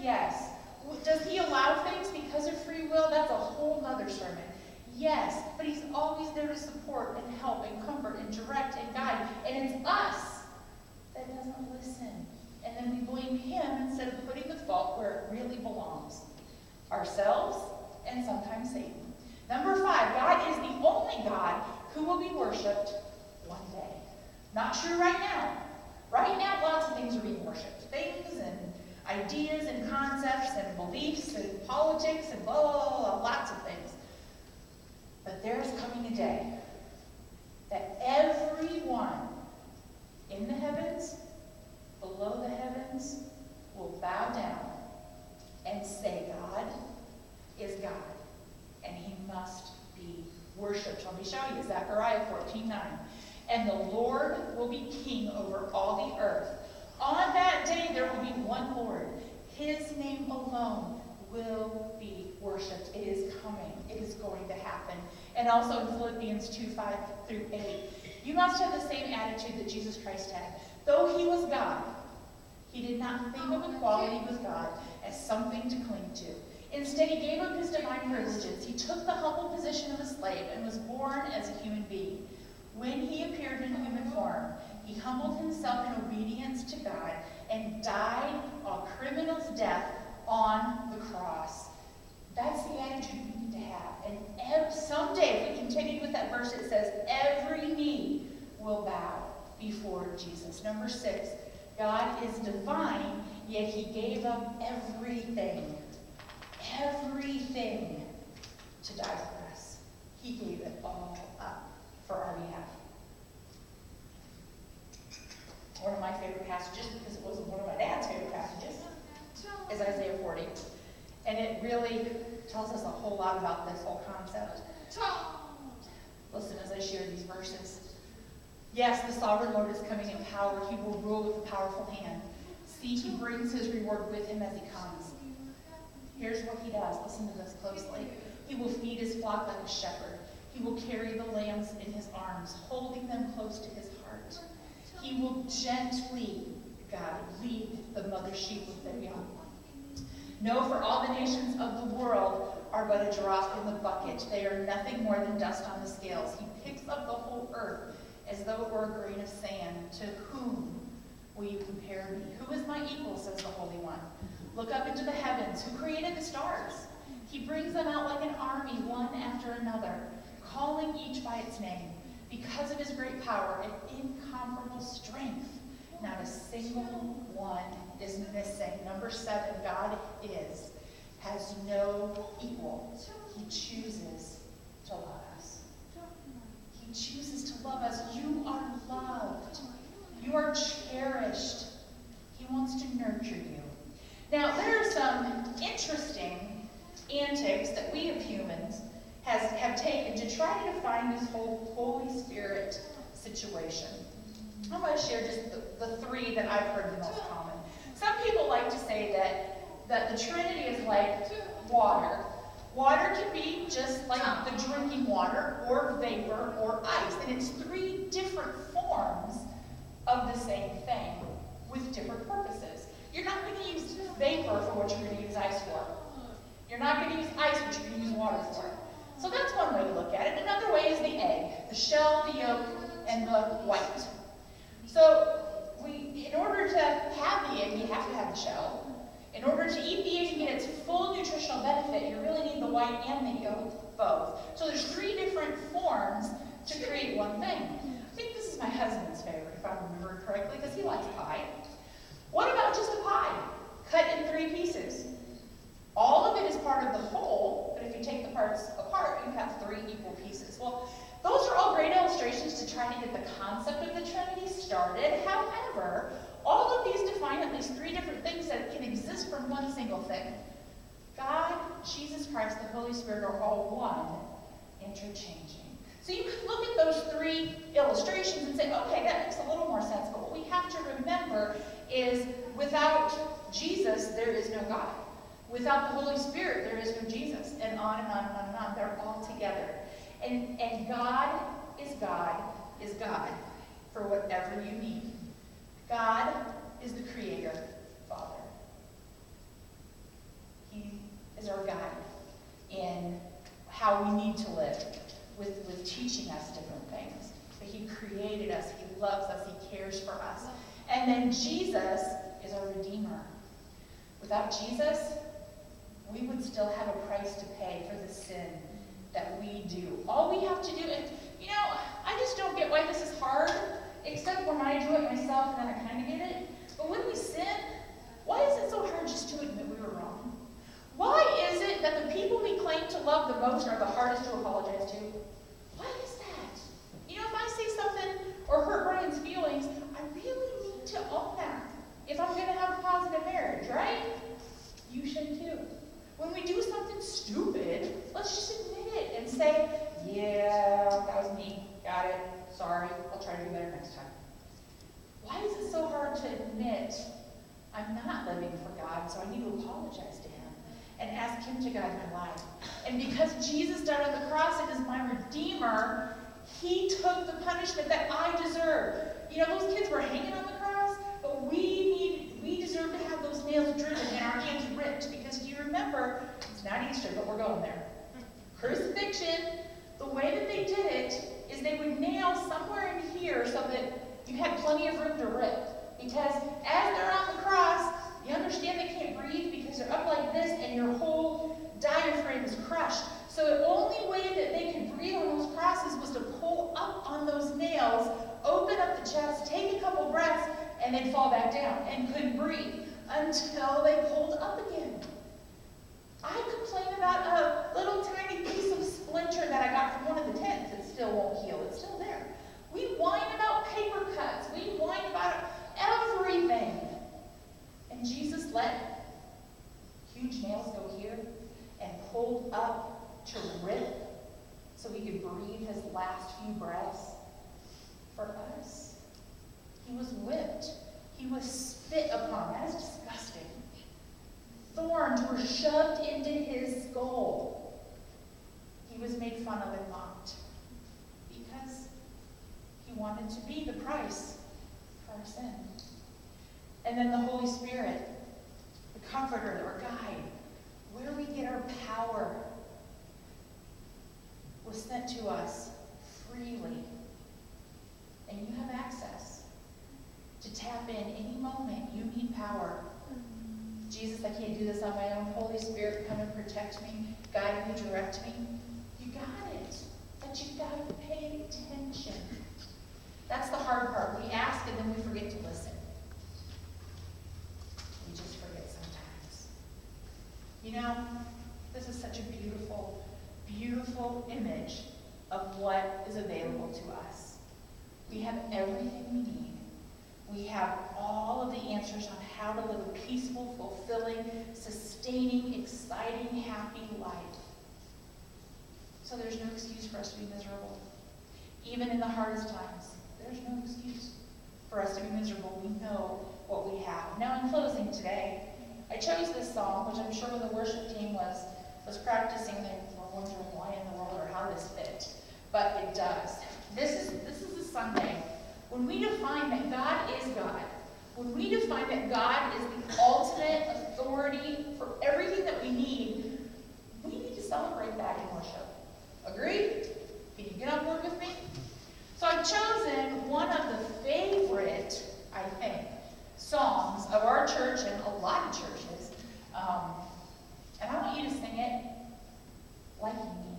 Yes. Does he allow things because of free will? That's a whole nother sermon. Yes, but he's always there to support and help and comfort and direct and guide. And it's us that doesn't listen. And then we blame him instead of putting the fault where it really belongs. Ourselves and sometimes Satan. Number 5, God is the only God who will be worshipped one day. Not true right now. Right now, lots of things are being worshipped. Things and ideas and concepts and beliefs and politics and blah, blah, blah, blah, lots of things. But there's coming a day that everyone in the heavens, below the heavens, will bow down and say, God is God, and he must be worshipped. Let me show you, Zechariah 14:9. And the Lord will be king over all the earth. On that day there will be one Lord. His name alone will be worshipped. It is coming. It is going to happen. And also in Philippians 2:5-8, you must have the same attitude that Jesus Christ had. Though he was God, he did not think of equality with God as something to cling to. Instead, he gave up his divine privileges. He took the humble position of a slave and was born as a human being. When he appeared in human form, he humbled himself in obedience to God and died a criminal's death on the cross. That's the attitude we need to have. And someday, if we continue with that verse, it says, every knee will bow before Jesus. Number 6, God is divine, yet he gave up everything to die for us. He gave it all up for our behalf. One of my favorite passages, because it wasn't one of my dad's favorite passages, is Isaiah 40. And it really tells us a whole lot about this whole concept. Listen as I share these verses. Yes, the sovereign Lord is coming in power. He will rule with a powerful hand. See, he brings his reward with him as he comes. Here's what he does. Listen to this closely. He will feed his flock like a shepherd. He will carry the lambs in his arms, holding them close to his heart. He will gently, lead the mother sheep with their young. No, for all the nations of the world are but a drop in the bucket. They are nothing more than dust on the scales. He picks up the whole earth as though it were a grain of sand. To whom will you compare me? Who is my equal, says the Holy One. Look up into the heavens. Who created the stars? He brings them out like an army, one after another, calling each by its name. Because of his great power and incomparable strength, not a single one is missing. Number 7, God has no equal. He chooses to love us. He chooses to love us. You are loved. You are cherished. He wants to nurture you. Now, there are some interesting antics that we as humans have taken to try to define this whole Holy Spirit situation. I'm going to share just the 3 that I've heard the most common. Some people like to say that the Trinity is like water. Water can be just like the drinking water or vapor or ice. And it's 3 different forms of the same thing with different purposes. You're not going to use vapor for what you're going to use ice for. You're not going to use ice for what you're going to use water for. So that's one way to look at it. Another way is the egg, the shell, the yolk, and the white. So in order to have the egg, you have to have the shell. In order to eat the egg and get its full nutritional benefit, you really need the white and the yolk both. So there's 3 different forms to create one thing. I think this is my husband's favorite, if I remember correctly, because he likes pie. What about just a pie, cut in 3 pieces? All of it is part of the whole, but if you take the parts apart, you have 3 equal pieces. Well, those are all great illustrations to try to get the concept of the Trinity started. However, all of these define at least 3 different things that can exist from one single thing. God, Jesus Christ, the Holy Spirit are all one, interchanging. So you can look at those 3 illustrations and say, okay, that makes a little more sense. But what we have to remember is without Jesus, there is no God. Without the Holy Spirit, there is no Jesus. And on and on and on and on. They're all together. And God is God for whatever you need. God is the Creator, Father. loves us, he cares for us. And then Jesus is our Redeemer. Without Jesus, we would still have a price to pay for the sin that we do. All we have to do, and I just don't get why this is hard, except when I do it myself and then I kind of get it. But when we sin, why is it so hard just to admit we were wrong? Why is it that the people we claim to love the most are the hardest to apologize to? Why is that? If I say something or hurt Brian's feelings, I really need to own that. If I'm going to have a positive marriage, right? You should too. When we do something stupid, let's just admit it and say, yeah, that was me. Got it. Sorry. I'll try to do better next time. Why is it so hard to admit I'm not living for God, so I need to apologize to him and ask him to guide my life? And because Jesus died on the cross and is my Redeemer, he took the punishment that I deserve. Those kids were hanging on the cross, but we deserve to have those nails driven and our hands ripped, because do you remember, it's not Easter, but we're going there. Crucifixion, the way that they did it is they would nail somewhere in here so that you had plenty of room to rip. Because as they're on the cross, you understand they can't breathe because they're up like this and your whole diaphragm is crushed. So the only way that they could breathe on those crosses was to pull up on those nails, open up the chest, take a couple breaths, and then fall back down and couldn't breathe until they pulled up again. I complain about a little tiny piece of splinter that I got from one of the tents that still won't heal. It's still there. We whine about paper cuts. We whine about everything. And Jesus let huge nails go here and pulled up to rip so he could breathe his last few breaths for us. He was whipped. He was spit upon. That is disgusting. Thorns were shoved into his skull. He was made fun of and mocked because he wanted to be the price for our sin. And then the Holy Spirit, the Comforter, our guide, where we get our power, was sent to us freely. And you have access to tap in any moment you need power. Jesus, I can't do this on my own. Holy Spirit, come and protect me, guide me, direct me. You got it. But you got to pay attention. That's the hard part. We ask and then we forget to listen. We just forget sometimes. This is such a beautiful, beautiful image of what is available to us. We have everything we need. We have all of the answers on how to live a peaceful, fulfilling, sustaining, exciting, happy life. So there's no excuse for us to be miserable. Even in the hardest times, there's no excuse for us to be miserable. We know what we have. Now, in closing today, I chose this song, which I'm sure when the worship team was practicing, they were wondering why in the world or how this fit. But it does. This is a Sunday when we define that God is God. When we define that God is the ultimate authority for everything that we need to celebrate that in worship. Agreed? Can you get on board with me? So I've chosen one of the favorite, I think, songs of our church and a lot of churches. And I want you to sing it like you mean